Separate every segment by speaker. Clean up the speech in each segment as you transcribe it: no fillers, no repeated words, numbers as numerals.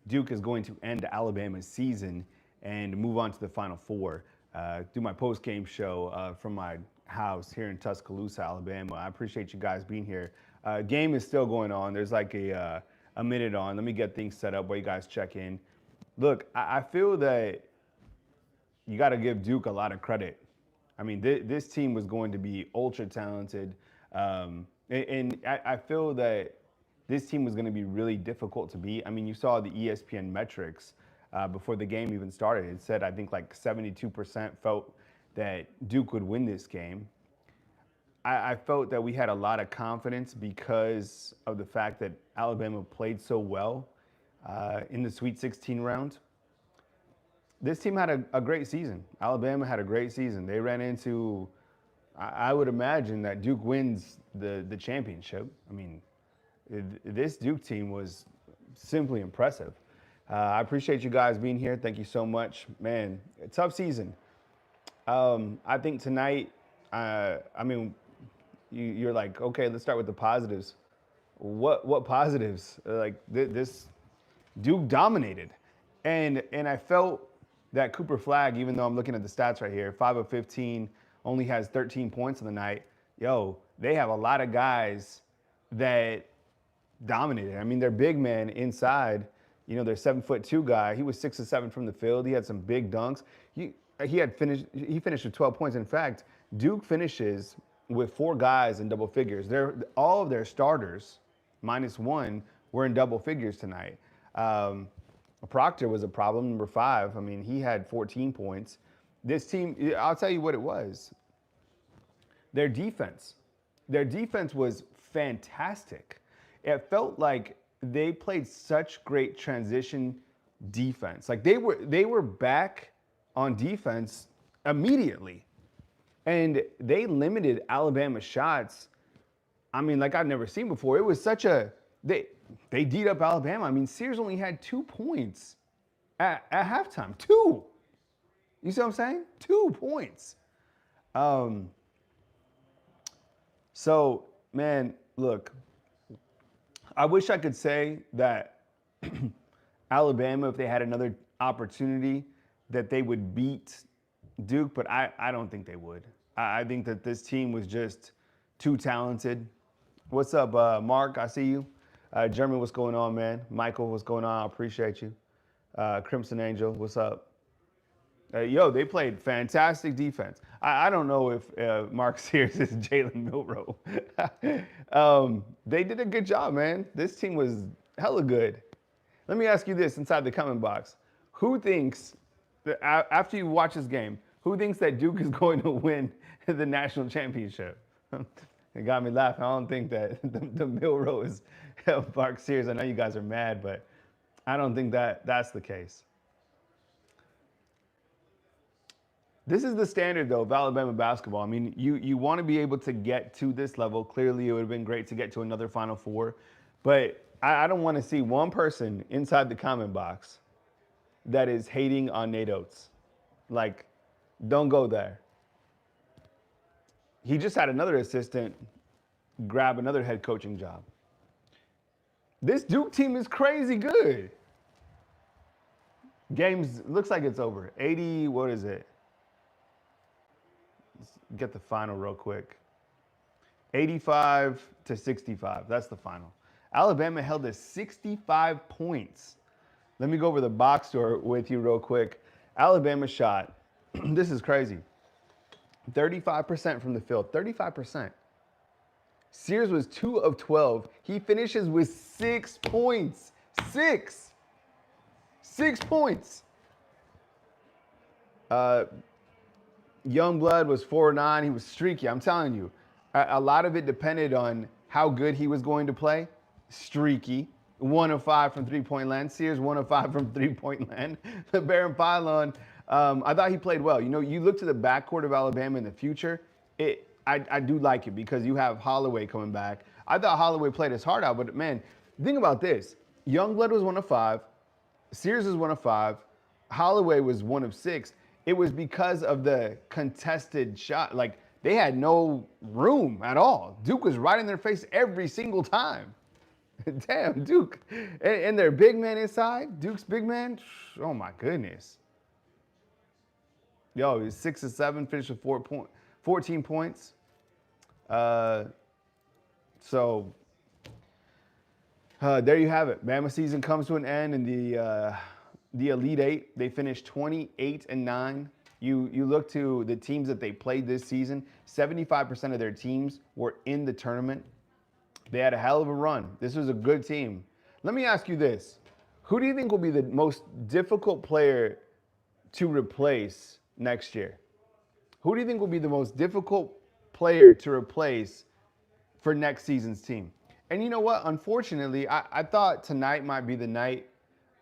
Speaker 1: Duke is going to end Alabama's season and move on to the Final Four. Do my post-game show from my house here in Tuscaloosa, Alabama. I appreciate you guys being here. Game is still going on. There's like a minute on. Let me get things set up while you guys check in. Look, I feel that you got to give Duke a lot of credit. I mean, this team was going to be ultra talented, and I feel that this team was going to be really difficult to beat. I mean, you saw the ESPN metrics before the game even started. It said, I think, like 72% felt that Duke would win this game. I felt that we had a lot of confidence because of the fact that Alabama played so well in the Sweet 16 round. This team had a great season. Alabama had a great season. They ran into, I would imagine that Duke wins the championship. I mean, this Duke team was simply impressive. I appreciate you guys being here. Thank you so much. Man, a tough season. I think tonight, you're like, okay, let's start with the positives. What positives? Like this Duke dominated. And I felt that Cooper Flagg, even though I'm looking at the stats right here, 5 of 15, only has 13 points in the night. Yo, they have a lot of guys that dominated. I mean, their big man inside, you know, their 7'2" guy, he was 6 of 7 from the field. He had some big dunks. He finished with 12 points. In fact, Duke finishes with 4 guys in double figures. All of their starters, -1, were in double figures tonight. Proctor was a problem, number 5. I mean, he had 14 points. This team, I'll tell you what it was. Their defense was fantastic. It felt like they played such great transition defense. Like they were back on defense immediately. And they limited Alabama's shots. I mean, like I've never seen before. It was such a they D'd up Alabama. I mean, Sears only had 2 points at halftime. 2. You see what I'm saying? 2 points. So, man, look, I wish I could say that Alabama, if they had another opportunity, that they would beat Duke, but I don't think they would. I think that this team was just too talented. What's up, Mark? I see you. Jeremy, what's going on, man? Michael, what's going on? I appreciate you. Crimson Angel, what's up? Yo, they played fantastic defense. I don't know if Mark Sears is Jalen Milroe. They did a good job, man. This team was hella good. Let me ask you this inside the comment box. Who thinks, that after you watch this game, who thinks that Duke is going to win the national championship? It got me laughing. I don't think that the Milroe is Mark Sears. I know you guys are mad, but I don't think that's the case. This is the standard, though, of Alabama basketball. I mean, you want to be able to get to this level. Clearly, it would have been great to get to another Final Four. But I don't want to see one person inside the comment box that is hating on Nate Oates. Like, don't go there. He just had another assistant grab another head coaching job. This Duke team is crazy good. Games, looks like it's over. 80, what is it? Let's get the final real quick. 85-65, that's the final. Alabama held to 65 points. Let me go over the box score with you real quick. Alabama shot, this is crazy, 35% from the field, 35%. Sears was 2 of 12. He finishes with 6 points. 6 points. Youngblood was 4-9. He was streaky. I'm telling you, a lot of it depended on how good he was going to play. Streaky. 1 of 5 from three-point land. Sears 1 of 5 from three-point land. The Baron Pylon, I thought he played well. You know, you look to the backcourt of Alabama in the future, I do like it because you have Holloway coming back. I thought Holloway played his heart out, but man, think about this. Youngblood was 1 of 5. Sears was 1 of 5. Holloway was 1 of 6. It was because of the contested shot. Like, they had no room at all. Duke was right in their face every single time. Damn, Duke. And their big man inside, Duke's big man. Oh my goodness. Yo, he's 6 of 7, finished with 14 points. Uh, so there you have it. Bama season comes to an end in the Elite Eight. They finished 28-9. You look to the teams that they played this season. 75% of their teams were in the tournament. They had a hell of a run. This was a good team. Let me ask you this: who do you think will be the most difficult player to replace next year? Who do you think will be the most difficult player to replace for next season's team? And you know what? Unfortunately, I thought tonight might be the night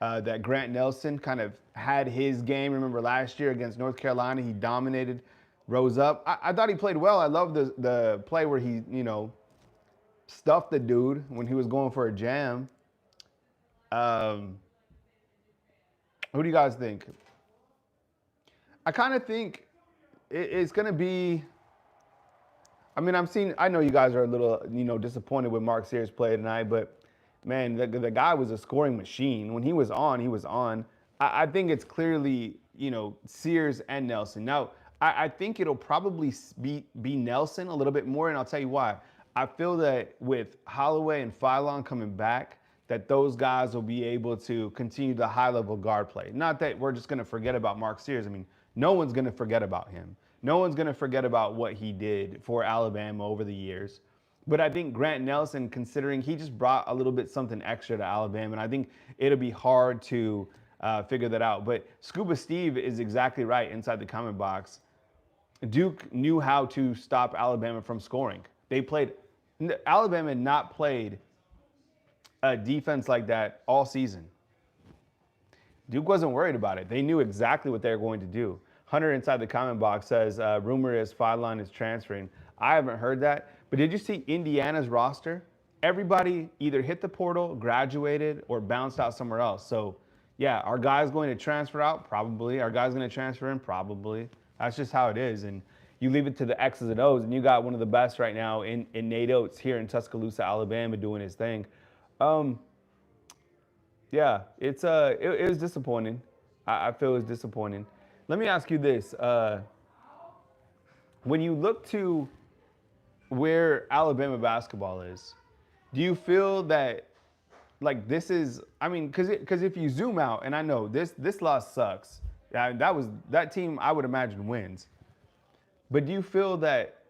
Speaker 1: that Grant Nelson kind of had his game. Remember last year against North Carolina, he dominated, rose up. I thought he played well. I love the play where he, stuffed the dude when he was going for a jam. Who do you guys think? I kind of think it's going to be. I mean, I know you guys are a little, disappointed with Mark Sears' play tonight, but man, the guy was a scoring machine. When he was on, he was on. I think it's clearly, Sears and Nelson. Now, I think it'll probably be Nelson a little bit more, and I'll tell you why. I feel that with Holloway and Philon coming back, that those guys will be able to continue the high-level guard play. Not that we're just going to forget about Mark Sears. I mean, no one's going to forget about him. No one's going to forget about what he did for Alabama over the years. But I think Grant Nelson, considering he just brought a little bit something extra to Alabama, and I think it'll be hard to figure that out. But Scuba Steve is exactly right inside the comment box. Duke knew how to stop Alabama from scoring. Alabama had not played a defense like that all season. Duke wasn't worried about it. They knew exactly what they were going to do. Hunter inside the comment box says, rumor is Philon is transferring. I haven't heard that. But did you see Indiana's roster? Everybody either hit the portal, graduated, or bounced out somewhere else. So, yeah, are guys going to transfer out? Probably. Are guys going to transfer in? Probably. That's just how it is. And you leave it to the X's and O's, and you got one of the best right now in Nate Oates here in Tuscaloosa, Alabama, doing his thing. Yeah, it was disappointing. I feel it was disappointing. Let me ask you this. When you look to where Alabama basketball is, do you feel that, like, this is, I mean, because if you zoom out, and I know this loss sucks. That team, I would imagine, wins. But do you feel that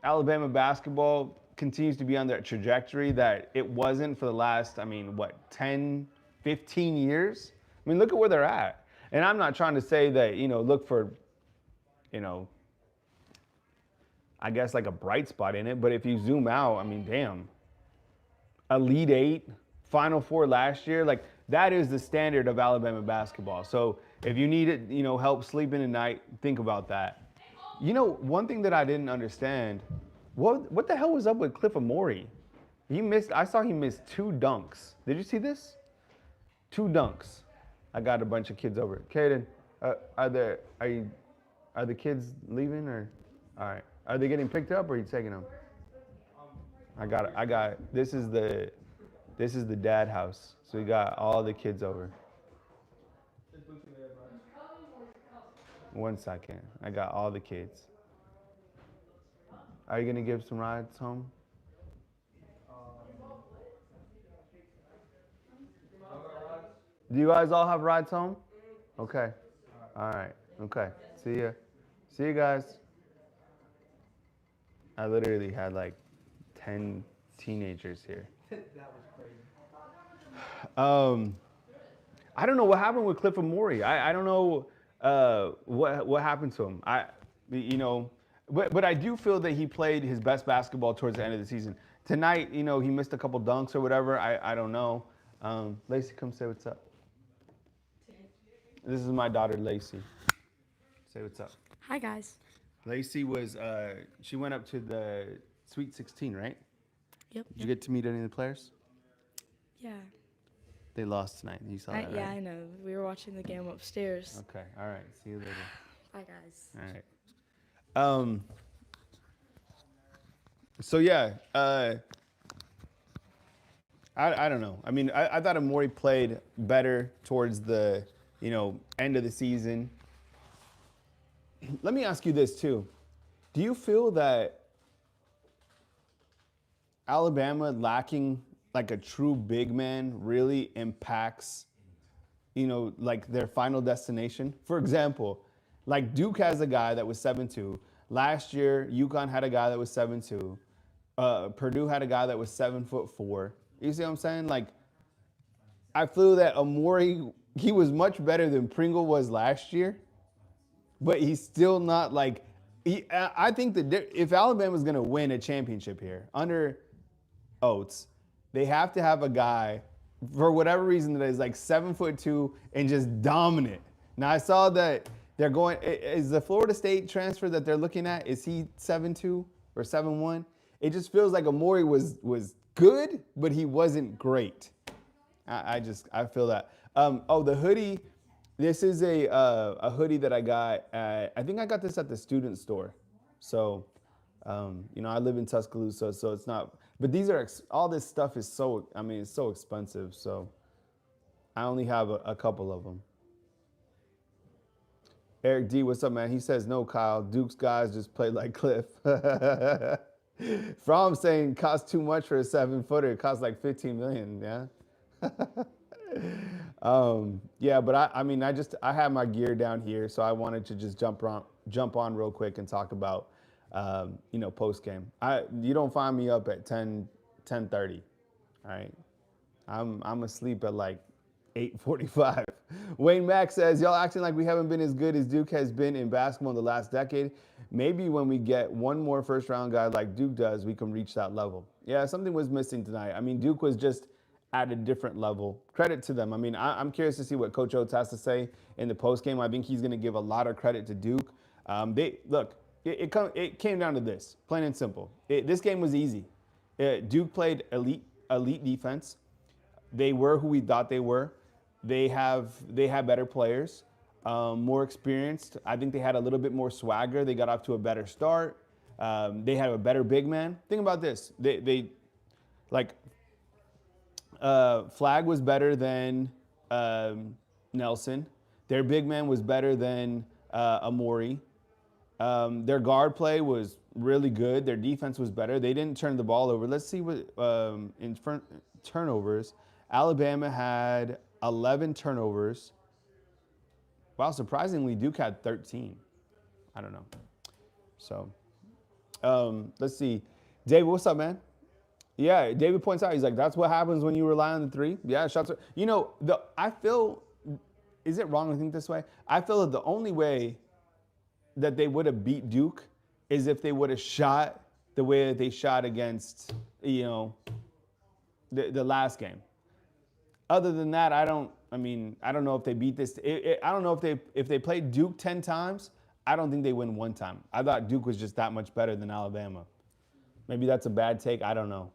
Speaker 1: Alabama basketball continues to be on that trajectory that it wasn't for the last, 10, 15 years? I mean, look at where they're at. And I'm not trying to say that, look for, I guess like a bright spot in it. But if you zoom out, I mean, damn. Elite Eight, Final Four last year, like that is the standard of Alabama basketball. So if you need it, help sleeping at night, think about that. One thing that I didn't understand, what the hell was up with Cliff Amore? I saw he missed 2 dunks. Did you see this? 2 dunks. I got a bunch of kids over. Kaden, are the kids leaving or? All right. Are they getting picked up or are you taking them? I got it. This is the dad house. So we got all the kids over. 1 second. I got all the kids. Are you gonna give some rides home? Do you guys all have rides home? Okay. All right. Okay. See ya. See you guys. I literally had like 10 teenagers here. That was crazy. I don't know what happened with Cliff Amore. I don't know what happened to him. But I do feel that he played his best basketball towards the end of the season. Tonight, he missed a couple dunks or whatever. I don't know. Lacey, come say what's up. This is my daughter, Lacey. Say what's up.
Speaker 2: Hi, guys.
Speaker 1: Lacey she went up to the Sweet 16, right?
Speaker 2: Yep.
Speaker 1: Did you get to meet any of the players?
Speaker 2: Yeah.
Speaker 1: They lost tonight. You saw that, right?
Speaker 2: Yeah, I know. We were watching the game upstairs.
Speaker 1: Okay. All right. See you later.
Speaker 2: Bye, guys.
Speaker 1: All right. So yeah, I don't know. I mean, I thought Amori played better towards the, end of the season. Let me ask you this too. Do you feel that Alabama lacking like a true big man really impacts, like their final destination? For example, like Duke has a guy that was 7'2". Last year, UConn had a guy that was 7'2". Purdue had a guy that was 7'4". You see what I'm saying? Like, I feel that Amori, he was much better than Pringle was last year, but he's still not like. I think that if Alabama's going to win a championship here under Oates, they have to have a guy for whatever reason that is like 7'2" and just dominant. Now I saw that they're going. Is the Florida State transfer that they're looking at? Is he 7'2" or 7'1"? It just feels like Amori was good, but he wasn't great. I feel that. The hoodie. This is a hoodie that I got I think I got this at the student store. So, I live in Tuscaloosa, so it's not. But these are all this stuff is so. I mean, it's so expensive. So, I only have a couple of them. Eric D, what's up, man? He says no, Kyle. Duke's guys just play like Cliff. From saying cost too much for a 7-footer. It costs like $15 million. Yeah. Yeah, but I have my gear down here, so I wanted to just jump on real quick and talk about, post game. You don't find me up at 10:30. All right, I'm asleep at like 8:45. Wayne Mack says, y'all acting like we haven't been as good as Duke has been in basketball in the last decade. Maybe when we get one more first round guy like Duke does, we can reach that level. Yeah, something was missing tonight. I mean, Duke was just at a different level. Credit to them. I mean, I'm curious to see what Coach Oates has to say in the postgame. I think he's going to give a lot of credit to Duke. It came down to this, plain and simple. This game was easy. Duke played elite defense. They were who we thought they were. They have better players, more experienced. I think they had a little bit more swagger. They got off to a better start. They had a better big man. Think about this. Flag was better than Nelson. Their big man was better than Amori. Their guard play was really good. Their defense was better. They didn't turn the ball over. Let's see what turnovers. Alabama had 11 turnovers. Wow, surprisingly, Duke had 13. I don't know. So, let's see. Dave, what's up, man? Yeah, David points out, he's like, that's what happens when you rely on the three. Yeah, shots are, I feel, is it wrong to think this way? I feel that the only way that they would have beat Duke is if they would have shot the way that they shot against, the last game. Other than that, I don't know if they beat this. I don't know if they played Duke 10 times, I don't think they win one time. I thought Duke was just that much better than Alabama. Maybe that's a bad take. I don't know.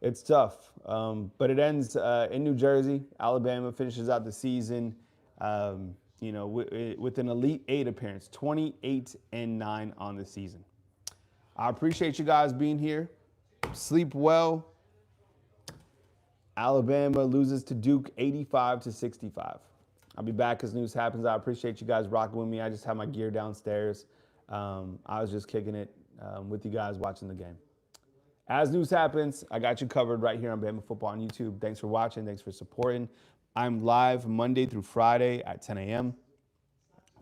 Speaker 1: It's tough, but it ends in New Jersey. Alabama finishes out the season, with an Elite Eight appearance, 28-9 on the season. I appreciate you guys being here. Sleep well. Alabama loses to Duke 85-65. I'll be back as news happens. I appreciate you guys rocking with me. I just have my gear downstairs. I was just kicking it with you guys watching the game. As news happens, I got you covered right here on Bama Football on YouTube. Thanks for watching. Thanks for supporting. I'm live Monday through Friday at 10 a.m.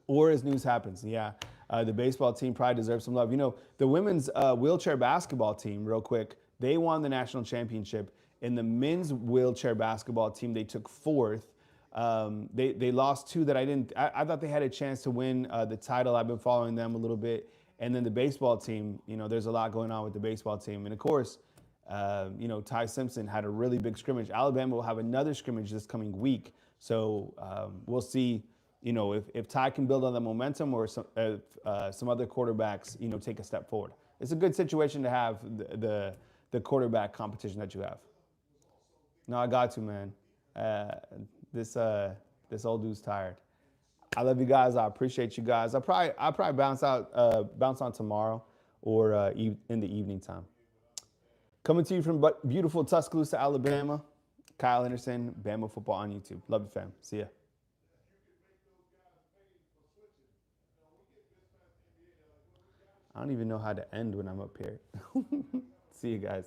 Speaker 1: Or as news happens, the baseball team probably deserves some love. The women's wheelchair basketball team, real quick, they won the national championship. In the men's wheelchair basketball team, they took fourth. They lost two that I thought they had a chance to win the title. I've been following them a little bit. And then the baseball team, there's a lot going on with the baseball team. And of course, Ty Simpson had a really big scrimmage. Alabama will have another scrimmage this coming week. So we'll see, if Ty can build on the momentum or some other quarterbacks, take a step forward. It's a good situation to have the quarterback competition that you have. No, I got to, man. This old dude's tired. I love you guys. I appreciate you guys. I'll probably bounce on tomorrow or in the evening time. Coming to you from beautiful Tuscaloosa, Alabama. Kyle Henderson, Bama football on YouTube. Love you, fam. See ya. I don't even know how to end when I'm up here. See you guys.